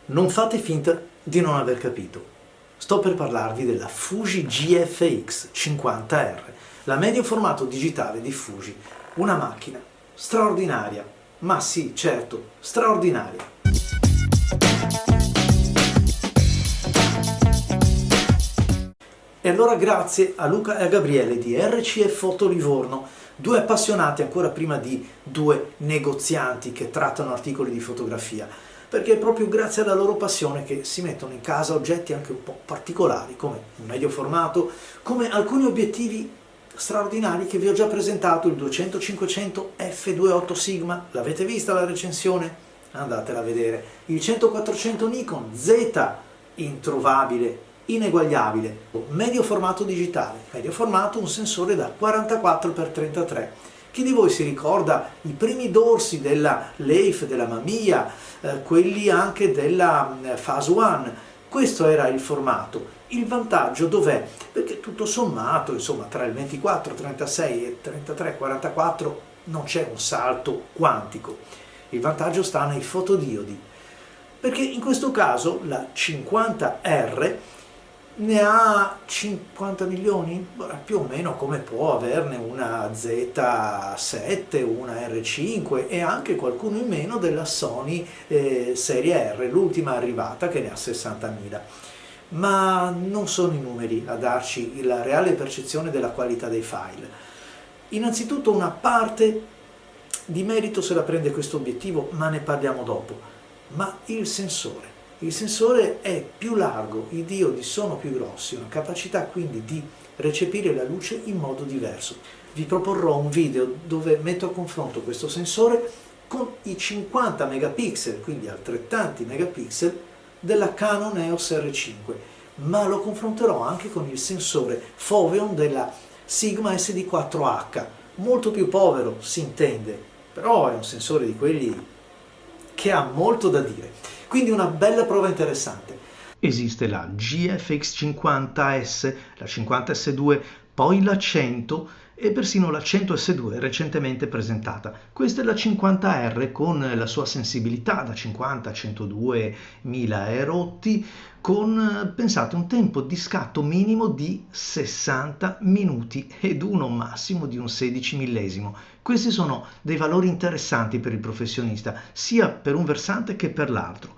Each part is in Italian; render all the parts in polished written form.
Non fate finta di non aver capito. Sto per parlarvi della Fuji GFX 50R, la medio formato digitale di Fuji, una macchina straordinaria, ma sì, certo, straordinaria. E allora grazie a Luca e a Gabriele di RCF Foto Livorno, due appassionati ancora prima di due negozianti che trattano articoli di fotografia, perché è proprio grazie alla loro passione che si mettono in casa oggetti anche un po' particolari, come un medio formato, come alcuni obiettivi straordinari che vi ho già presentato, il 200-500 f2.8 Sigma, l'avete vista la recensione? Andatela a vedere. Il 100-400 Nikon Z, introvabile, ineguagliabile, medio formato digitale, medio formato un sensore da 44x33. Chi di voi si ricorda i primi dorsi della Leif, della Mamiya, quelli anche della Phase One? Questo era il formato. Il vantaggio dov'è? Perché tutto sommato, insomma, tra il 24, 36 e 33, 44 non c'è un salto quantico. Il vantaggio sta nei fotodiodi, perché in questo caso la 50R ne ha 50 milioni, più o meno come può averne una Z7, una R5 e anche qualcuno in meno della Sony serie R, l'ultima arrivata che ne ha 60.000. Ma non sono i numeri a darci la reale percezione della qualità dei file. Innanzitutto una parte di merito se la prende questo obiettivo, ma ne parliamo dopo. Ma il sensore. Il sensore è più largo, i diodi sono più grossi, una capacità quindi di recepire la luce in modo diverso. Vi proporrò un video dove metto a confronto questo sensore con i 50 megapixel, quindi altrettanti megapixel, della Canon EOS R5, ma lo confronterò anche con il sensore Foveon della Sigma SD4H, molto più povero, si intende, però è un sensore di quelli che ha molto da dire. Quindi una bella prova interessante. Esiste la GFX 50S, la 50S2, poi la 100 e persino la 100S2 recentemente presentata. Questa è la 50R con la sua sensibilità da 50 a 102 mila e rotti, con, pensate, un tempo di scatto minimo di 60 minuti ed uno massimo di un 16 millesimo. Questi sono dei valori interessanti per il professionista, sia per un versante che per l'altro.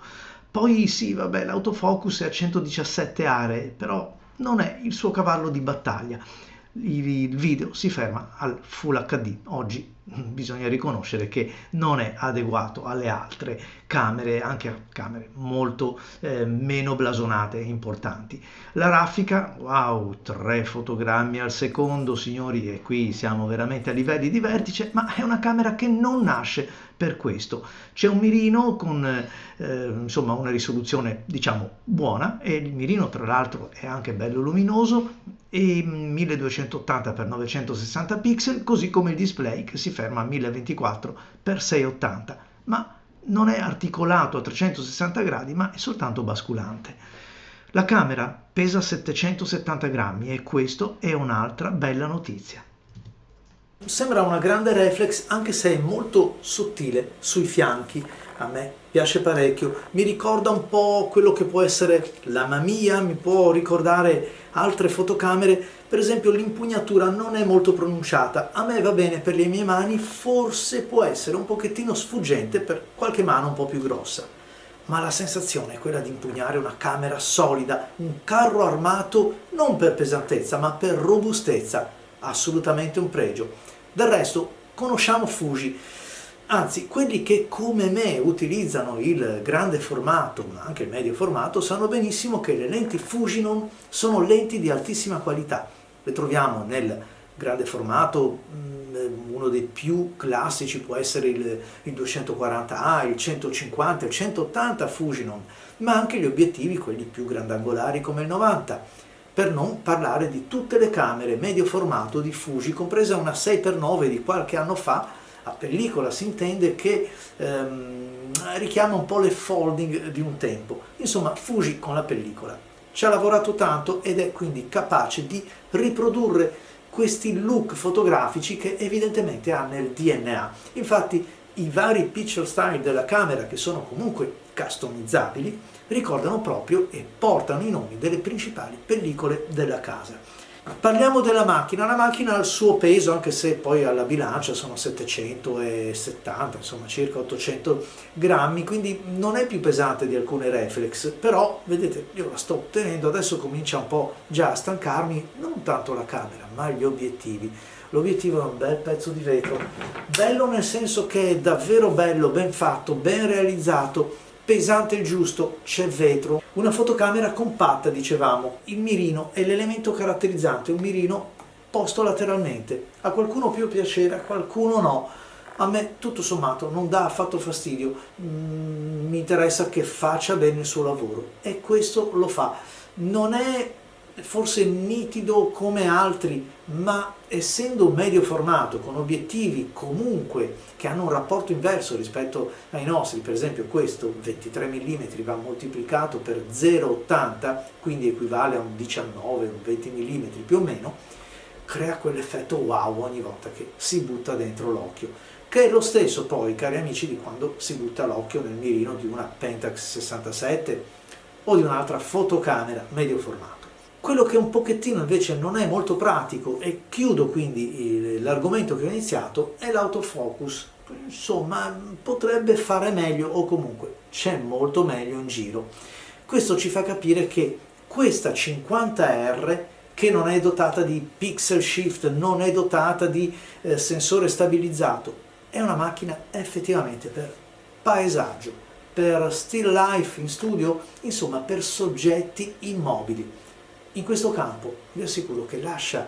Poi sì, vabbè, l'autofocus è a 117 aree, però non è il suo cavallo di battaglia. Il video si ferma al Full HD. Oggi bisogna riconoscere che non è adeguato alle altre camere, anche a camere molto meno blasonate e importanti. La raffica, wow, 3 fotogrammi al secondo, signori, e qui siamo veramente a livelli di vertice, ma è una camera che non nasce per questo. C'è un mirino con insomma una risoluzione diciamo buona, e il mirino tra l'altro è anche bello luminoso, e 1280x960 pixel, così come il display che si ferma a 1024x680, ma non è articolato a 360 gradi, ma è soltanto basculante. La camera pesa 770 grammi e questo è un'altra bella notizia. Sembra una grande reflex, anche se è molto sottile sui fianchi. A me piace parecchio, mi ricorda un po' quello che può essere la Mamiya, mi può ricordare altre fotocamere, per esempio l'impugnatura non è molto pronunciata, a me va bene per le mie mani, forse può essere un pochettino sfuggente per qualche mano un po' più grossa, ma la sensazione è quella di impugnare una camera solida, un carro armato non per pesantezza ma per robustezza, assolutamente un pregio. Del resto conosciamo Fuji. Anzi, quelli che come me utilizzano il grande formato, ma anche il medio formato, sanno benissimo che le lenti Fujinon sono lenti di altissima qualità. Le troviamo nel grande formato, uno dei più classici può essere il 240A, il 150, il 180 Fujinon, ma anche gli obiettivi, quelli più grandangolari come il 90. Per non parlare di tutte le camere medio formato di Fuji, compresa una 6x9 di qualche anno fa, a pellicola si intende, che richiama un po' le folding di un tempo. Insomma, Fuji con la pellicola ci ha lavorato tanto ed è quindi capace di riprodurre questi look fotografici che evidentemente ha nel DNA. Infatti i vari picture style della camera, che sono comunque customizzabili, ricordano proprio e portano i nomi delle principali pellicole della casa. Parliamo della macchina. La macchina ha il suo peso, anche se poi alla bilancia sono 770, insomma circa 800 grammi, quindi non è più pesante di alcune reflex, però vedete io la sto tenendo, adesso comincia un po' già a stancarmi, non tanto la camera ma gli obiettivi. L'obiettivo è un bel pezzo di vetro, bello nel senso che è davvero bello, ben fatto, ben realizzato, pesante il giusto, c'è vetro. Una fotocamera compatta, dicevamo, il mirino è l'elemento caratterizzante, un mirino posto lateralmente. A qualcuno può piacere, a qualcuno no. A me tutto sommato non dà affatto fastidio, mi interessa che faccia bene il suo lavoro e questo lo fa. Non è forse nitido come altri, ma essendo medio formato, con obiettivi comunque che hanno un rapporto inverso rispetto ai nostri, per esempio questo 23 mm va moltiplicato per 0,80, quindi equivale a un 19, un 20 mm più o meno, crea quell'effetto wow ogni volta che si butta dentro l'occhio, che è lo stesso poi, cari amici, di quando si butta l'occhio nel mirino di una Pentax 67 o di un'altra fotocamera medio formato. Quello che un pochettino invece non è molto pratico, e chiudo quindi l'argomento che ho iniziato, è l'autofocus. Insomma, potrebbe fare meglio o comunque c'è molto meglio in giro. Questo ci fa capire che questa 50R, che non è dotata di pixel shift, non è dotata di sensore stabilizzato, è una macchina effettivamente per paesaggio, per still life in studio, insomma per soggetti immobili. In questo campo vi assicuro che lascia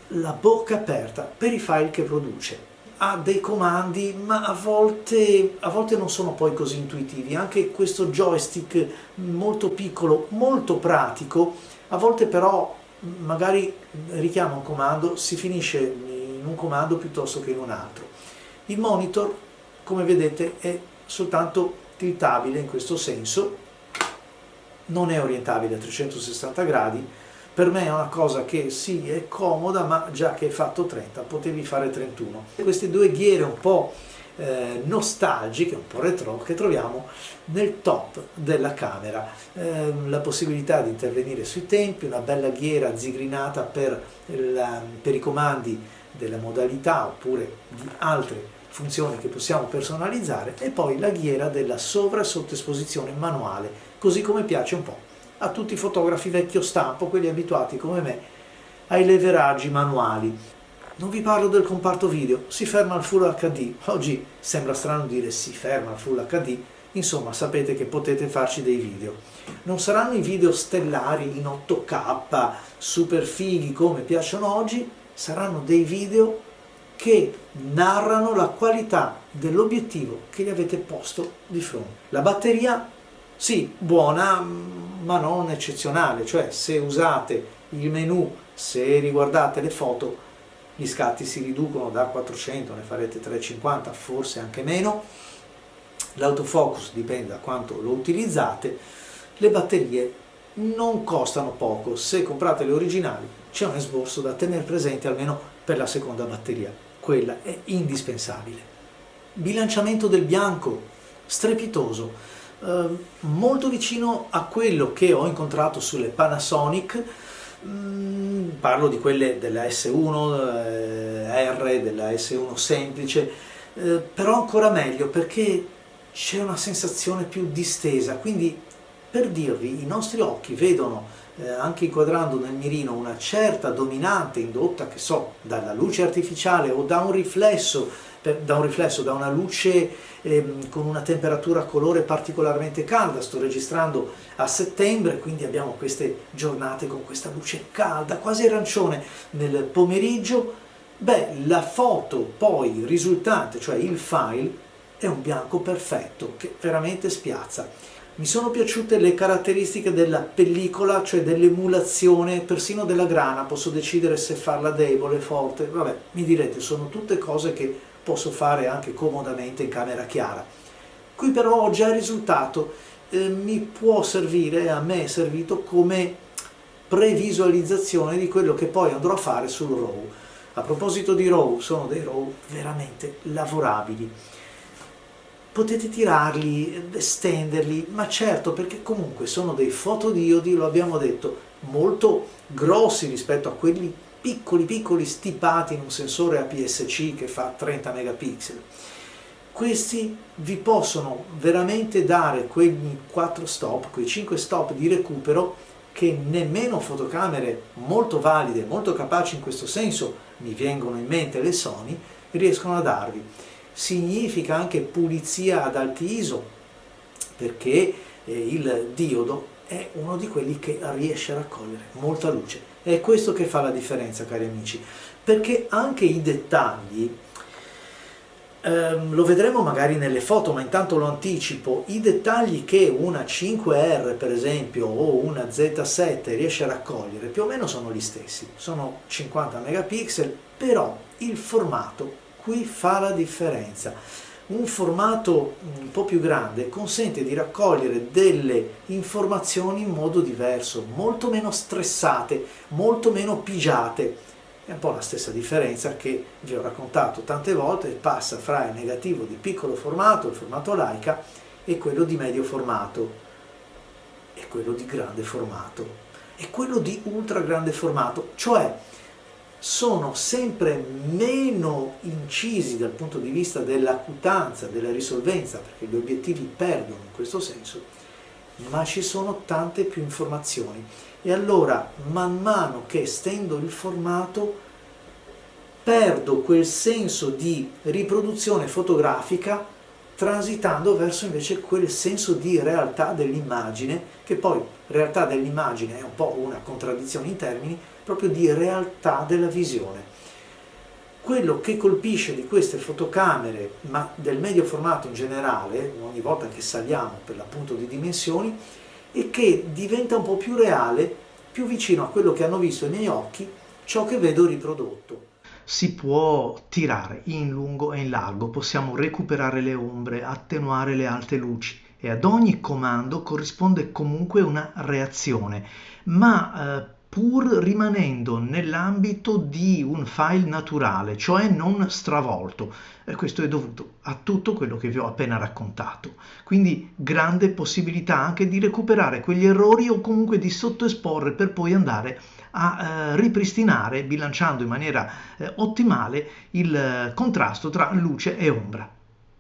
la bocca aperta per i file che produce. Ha dei comandi, ma a volte non sono poi così intuitivi. Anche questo joystick molto piccolo, molto pratico, a volte però magari richiama un comando, si finisce in un comando piuttosto che in un altro. Il monitor, come vedete, è soltanto tiltabile in questo senso, non è orientabile a 360 gradi, per me è una cosa che sì, è comoda, ma già che hai fatto 30 potevi fare 31. Queste due ghiere un po' nostalgiche, un po' retro, che troviamo nel top della camera. La possibilità di intervenire sui tempi, una bella ghiera zigrinata per i comandi della modalità oppure di altre funzioni che possiamo personalizzare, e poi la ghiera della sovra sottoesposizione manuale, così come piace un po' a tutti i fotografi vecchio stampo, quelli abituati come me ai leveraggi manuali. Non vi parlo del comparto video, si ferma al Full HD, oggi sembra strano dire si ferma al Full HD, insomma sapete che potete farci dei video. Non saranno i video stellari in 8K, super fighi come piacciono oggi, saranno dei video che narrano la qualità dell'obiettivo che gli avete posto di fronte. La batteria, sì, buona, ma non eccezionale, cioè se usate il menu, se riguardate le foto, gli scatti si riducono da 400, ne farete 350, forse anche meno. L'autofocus dipende da quanto lo utilizzate. Le batterie non costano poco, se comprate le originali c'è un esborso da tenere presente almeno per la seconda batteria, quella è indispensabile. Bilanciamento del bianco, strepitoso, molto vicino a quello che ho incontrato sulle Panasonic, parlo di quelle della S1 R, della S1 semplice, però ancora meglio perché c'è una sensazione più distesa, quindi per dirvi, i nostri occhi vedono anche inquadrando nel mirino una certa dominante indotta, che so, dalla luce artificiale o da un riflesso, da una luce con una temperatura colore particolarmente calda. Sto registrando a settembre, quindi abbiamo queste giornate con questa luce calda, quasi arancione nel pomeriggio. Beh, la foto poi risultante, cioè il file, è un bianco perfetto che veramente spiazza. Mi sono piaciute le caratteristiche della pellicola, cioè dell'emulazione, persino della grana, posso decidere se farla debole, forte, vabbè, mi direte, sono tutte cose che posso fare anche comodamente in camera chiara. Qui però ho già il risultato, mi può servire, a me è servito come previsualizzazione di quello che poi andrò a fare sul RAW. A proposito di RAW, sono dei RAW veramente lavorabili. potete tirarli, estenderli, ma certo, perché comunque sono dei fotodiodi, lo abbiamo detto, molto grossi rispetto a quelli piccoli stipati in un sensore APS-C che fa 30 megapixel. Questi vi possono veramente dare quei 4 stop, quei 5 stop di recupero che nemmeno fotocamere molto valide, molto capaci in questo senso, mi vengono in mente le Sony, riescono a darvi. Significa anche pulizia ad alti ISO, perché il diodo è uno di quelli che riesce a raccogliere molta luce. È questo che fa la differenza, cari amici, perché anche i dettagli, lo vedremo magari nelle foto, ma intanto lo anticipo, i dettagli che una 5R per esempio o una Z7 riesce a raccogliere più o meno sono gli stessi, sono 50 megapixel, però il formato qui fa la differenza. Un formato un po' più grande consente di raccogliere delle informazioni in modo diverso, molto meno stressate, molto meno pigiate. È un po' la stessa differenza che vi ho raccontato tante volte, passa fra il negativo di piccolo formato, il formato Leica, e quello di medio formato, e quello di grande formato, e quello di ultra grande formato, cioè sono sempre meno incisi dal punto di vista dell'acutanza, della risolvenza, perché gli obiettivi perdono in questo senso, ma ci sono tante più informazioni. E allora, man mano che estendo il formato, perdo quel senso di riproduzione fotografica, transitando verso invece quel senso di realtà dell'immagine, che poi realtà dell'immagine è un po' una contraddizione in termini, proprio di realtà della visione. Quello che colpisce di queste fotocamere, ma del medio formato in generale, ogni volta che saliamo per l'appunto di dimensioni, e che diventa un po' più reale, più vicino a quello che hanno visto i miei occhi, ciò che vedo riprodotto. Si può tirare in lungo e in largo, possiamo recuperare le ombre, attenuare le alte luci e ad ogni comando corrisponde comunque una reazione, ma pur rimanendo nell'ambito di un file naturale, cioè non stravolto. E questo è dovuto a tutto quello che vi ho appena raccontato. Quindi grande possibilità anche di recuperare quegli errori o comunque di sottoesporre per poi andare a ripristinare, bilanciando in maniera ottimale il contrasto tra luce e ombra.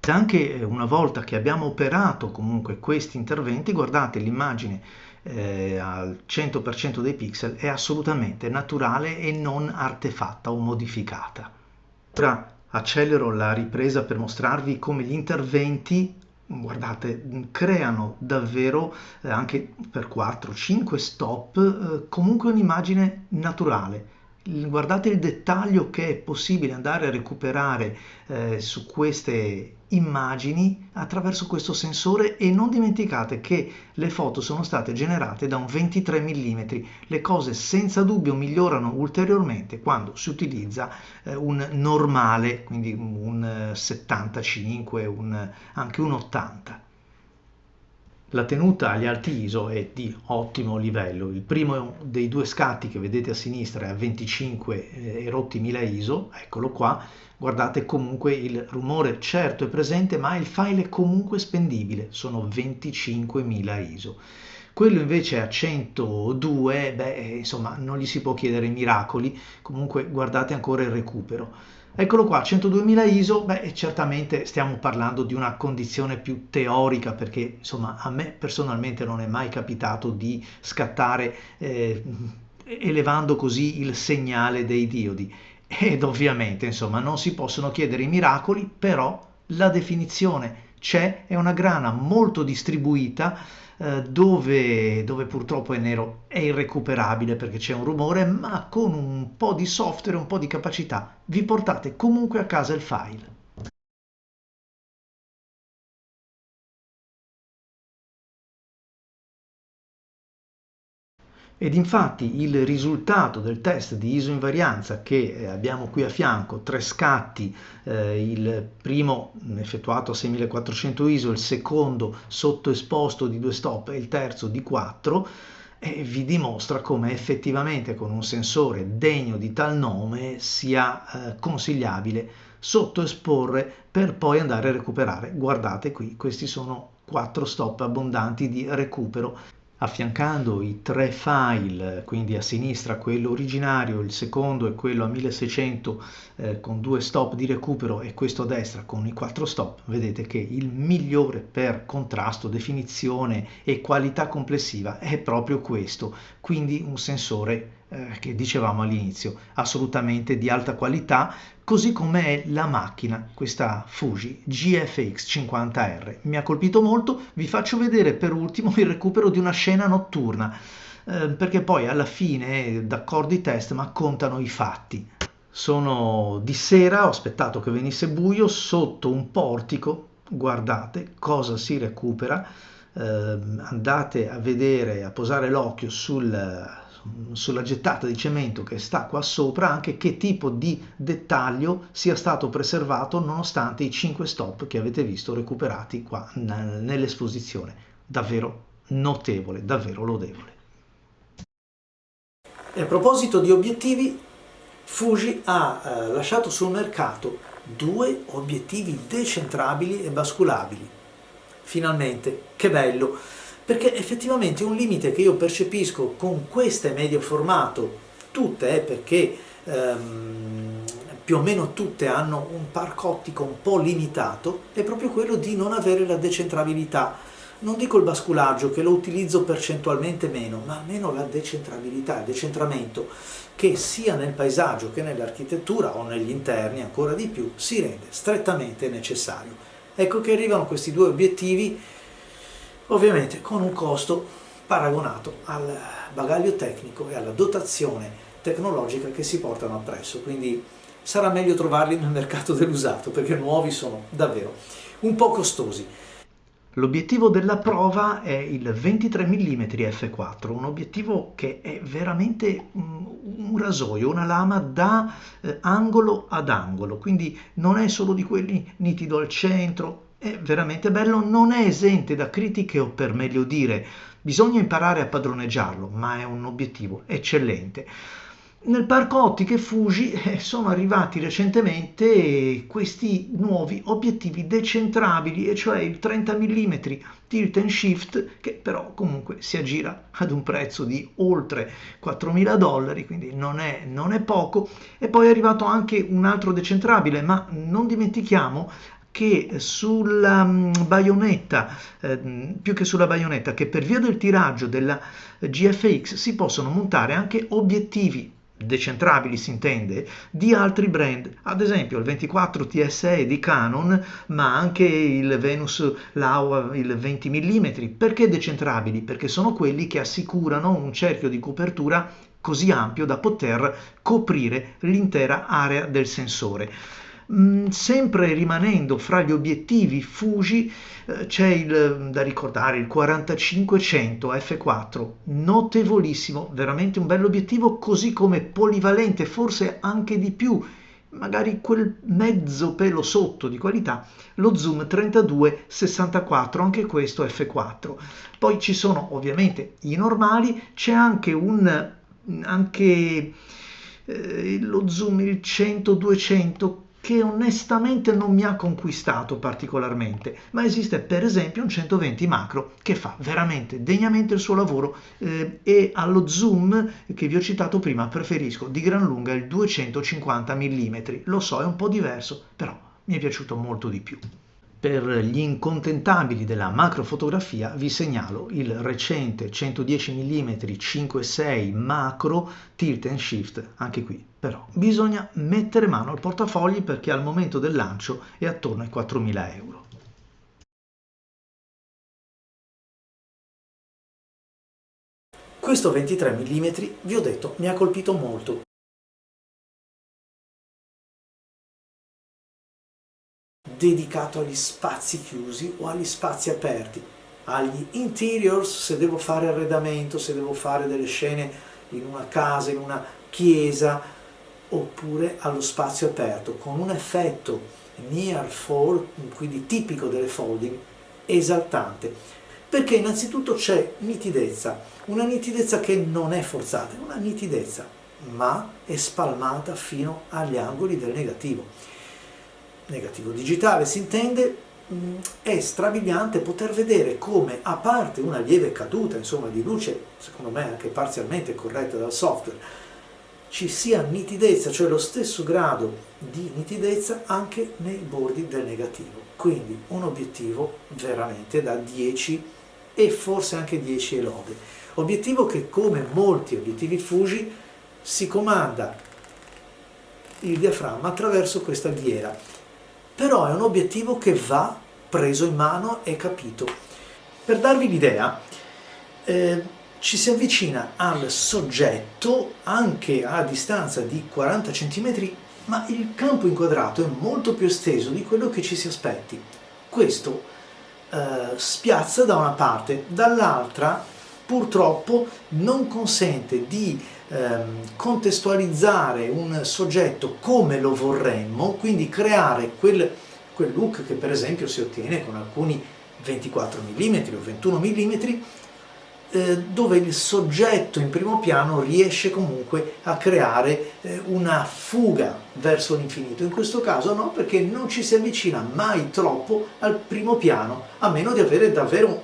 Anche una volta che abbiamo operato comunque questi interventi, guardate l'immagine al 100% dei pixel è assolutamente naturale e non artefatta o modificata. Ora accelero la ripresa per mostrarvi come gli interventi, guardate, creano davvero anche per 4-5 stop comunque un'immagine naturale. Guardate il dettaglio che è possibile andare a recuperare su queste immagini attraverso questo sensore, e non dimenticate che le foto sono state generate da un 23 mm. Le cose senza dubbio migliorano ulteriormente quando si utilizza un normale, quindi un 75, anche un 80. La tenuta agli alti ISO è di ottimo livello. Il primo dei due scatti che vedete a sinistra è a 25 e rotti 1000 ISO, eccolo qua. Guardate, comunque il rumore certo è presente, ma il file è comunque spendibile, sono 25.000 ISO. Quello invece a 102, insomma, non gli si può chiedere miracoli, comunque guardate ancora il recupero. Eccolo qua, 102.000 ISO, certamente stiamo parlando di una condizione più teorica, perché insomma a me personalmente non è mai capitato di scattare elevando così il segnale dei diodi, ed ovviamente insomma non si possono chiedere i miracoli, però la definizione c'è, è una grana molto distribuita, dove purtroppo è nero, è irrecuperabile perché c'è un rumore, ma con un po' di software, un po' di capacità vi portate comunque a casa il file. Ed infatti il risultato del test di ISO invarianza che abbiamo qui a fianco, 3 scatti, il primo effettuato a 6400 ISO, il secondo sottoesposto di 2 stop e il terzo di 4, vi dimostra come effettivamente con un sensore degno di tal nome sia consigliabile sottoesporre per poi andare a recuperare. Guardate qui, questi sono 4 stop abbondanti di recupero, affiancando i 3 file, quindi a sinistra quello originario, il secondo è quello a 1600 con 2 stop di recupero, e questo a destra con i 4 stop. Vedete che il migliore per contrasto, definizione e qualità complessiva è proprio questo, quindi un sensore che dicevamo all'inizio, assolutamente di alta qualità, così come è la macchina, questa Fuji GFX 50R. Mi ha colpito molto. Vi faccio vedere per ultimo il recupero di una scena notturna, perché poi alla fine, d'accordo i test, ma contano i fatti. Sono di sera, ho aspettato che venisse buio, sotto un portico, guardate cosa si recupera. Andate a vedere, a posare l'occhio sulla gettata di cemento che sta qua sopra, anche che tipo di dettaglio sia stato preservato nonostante i 5 stop che avete visto recuperati qua nell'esposizione. Davvero notevole, davvero lodevole. E a proposito di obiettivi, Fuji ha lasciato sul mercato 2 obiettivi decentrabili e basculabili. Finalmente, che bello! Perché effettivamente un limite che io percepisco con queste medio formato, tutte perché più o meno tutte hanno un parco ottico un po' limitato, è proprio quello di non avere la decentrabilità. Non dico il basculaggio, che lo utilizzo percentualmente meno, ma almeno la decentrabilità, il decentramento, che sia nel paesaggio che nell'architettura o negli interni ancora di più si rende strettamente necessario. Ecco che arrivano questi 2 obiettivi, ovviamente con un costo paragonato al bagaglio tecnico e alla dotazione tecnologica che si portano appresso, quindi sarà meglio trovarli nel mercato dell'usato, perché nuovi sono davvero un po' costosi. L'obiettivo della prova è il 23 mm f4, un obiettivo che è veramente un rasoio, una lama da angolo ad angolo, quindi non è solo di quelli nitido al centro, è veramente bello, non è esente da critiche, o per meglio dire, bisogna imparare a padroneggiarlo, ma è un obiettivo eccellente. Nel parco ottiche Fuji sono arrivati recentemente questi nuovi obiettivi decentrabili, e cioè il 30 mm tilt and shift, che però comunque si aggira ad un prezzo di oltre $4.000, quindi non è poco. E poi è arrivato anche un altro decentrabile, ma non dimentichiamo che sulla baionetta, più che sulla baionetta, che per via del tiraggio della GFX si possono montare anche obiettivi decentrabili, si intende, di altri brand, ad esempio il 24 TSE di Canon, ma anche il Venus Laowa, il 20 mm. Perché decentrabili? Perché sono quelli che assicurano un cerchio di copertura così ampio da poter coprire l'intera area del sensore. Sempre rimanendo fra gli obiettivi Fuji, c'è da ricordare il 4500 f4, notevolissimo, veramente un bell'obiettivo, così come polivalente, forse anche di più, magari quel mezzo pelo sotto di qualità, lo zoom 32-64, anche questo f4. Poi ci sono ovviamente i normali, c'è anche lo zoom il 100-200, che onestamente non mi ha conquistato particolarmente, ma esiste per esempio un 120 macro che fa veramente degnamente il suo lavoro, e allo zoom che vi ho citato prima preferisco di gran lunga il 250 mm. Lo so, è un po' diverso, però mi è piaciuto molto di più. Per gli incontentabili della macrofotografia vi segnalo il recente 110 mm 5.6 macro tilt and shift. Anche qui però bisogna mettere mano al portafogli, perché al momento del lancio è attorno ai 4.000 euro. Questo 23 mm, vi ho detto, mi ha colpito molto. Dedicato agli spazi chiusi o agli spazi aperti, agli interiors, se devo fare arredamento, se devo fare delle scene in una casa, in una chiesa, oppure allo spazio aperto, con un effetto near fall, quindi tipico delle folding, esaltante, perché innanzitutto c'è nitidezza, una nitidezza che non è forzata, è una nitidezza, ma è spalmata fino agli angoli del negativo. negativo digitale si intende, è strabiliante poter vedere come, a parte una lieve caduta insomma di luce, secondo me anche parzialmente corretta dal software, ci sia nitidezza, cioè lo stesso grado di nitidezza anche nei bordi del negativo. Quindi un obiettivo veramente da 10 e forse anche 10 e lode. Obiettivo che, come molti obiettivi Fuji, si comanda il diaframma attraverso questa ghiera. Però è un obiettivo che va preso in mano e capito. Per darvi l'idea, ci si avvicina al soggetto anche a distanza di 40 cm, ma il campo inquadrato è molto più esteso di quello che ci si aspetti. Questo spiazza da una parte, dall'altra purtroppo non consente di contestualizzare un soggetto come lo vorremmo, quindi creare quel look che per esempio si ottiene con alcuni 24 mm o 21 mm, dove il soggetto in primo piano riesce comunque a creare una fuga verso l'infinito. In questo caso no, perché non ci si avvicina mai troppo al primo piano, a meno di avere davvero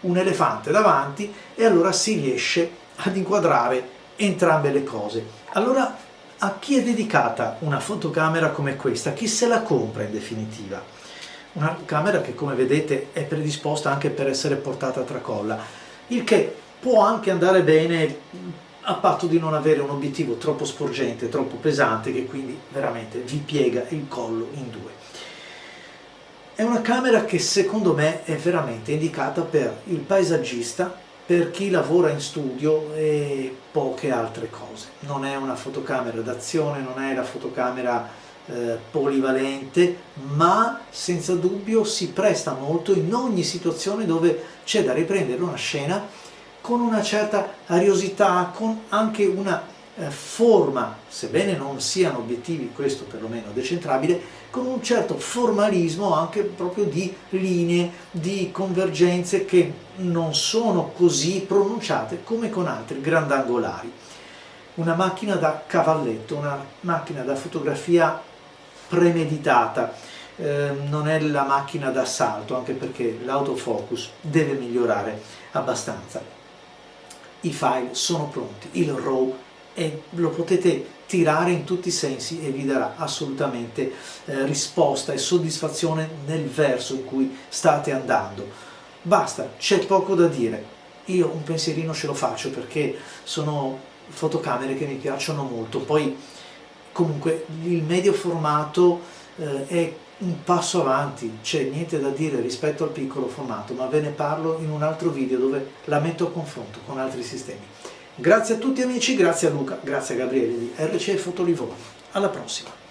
un elefante davanti, e allora si riesce ad inquadrare entrambe le cose. Allora, a chi è dedicata una fotocamera come questa? Chi se la compra in definitiva? Una camera che, come vedete, è predisposta anche per essere portata a tracolla, il che può anche andare bene a patto di non avere un obiettivo troppo sporgente, troppo pesante, che quindi veramente vi piega il collo in due. È una camera che secondo me è veramente indicata per il paesaggista, per chi lavora in studio e poche altre cose. Non è una fotocamera d'azione, non è la fotocamera polivalente, ma senza dubbio si presta molto in ogni situazione dove c'è da riprendere una scena con una certa ariosità, con anche una forma, sebbene non siano obiettivi, questo perlomeno decentrabile, con un certo formalismo anche proprio di linee, di convergenze che non sono così pronunciate come con altri grandangolari. Una macchina da cavalletto, una macchina da fotografia premeditata, non è la macchina da salto, anche perché l'autofocus deve migliorare abbastanza. I file sono pronti, il RAW lo potete tirare in tutti i sensi e vi darà assolutamente risposta e soddisfazione nel verso in cui state andando. Basta, c'è poco da dire. Io un pensierino ce lo faccio perché sono fotocamere che mi piacciono molto. Poi comunque il medio formato è un passo avanti, c'è niente da dire rispetto al piccolo formato, ma ve ne parlo in un altro video dove la metto a confronto con altri sistemi. Grazie a tutti amici, grazie a Luca, grazie a Gabriele di RC Fotolivorno. Alla prossima!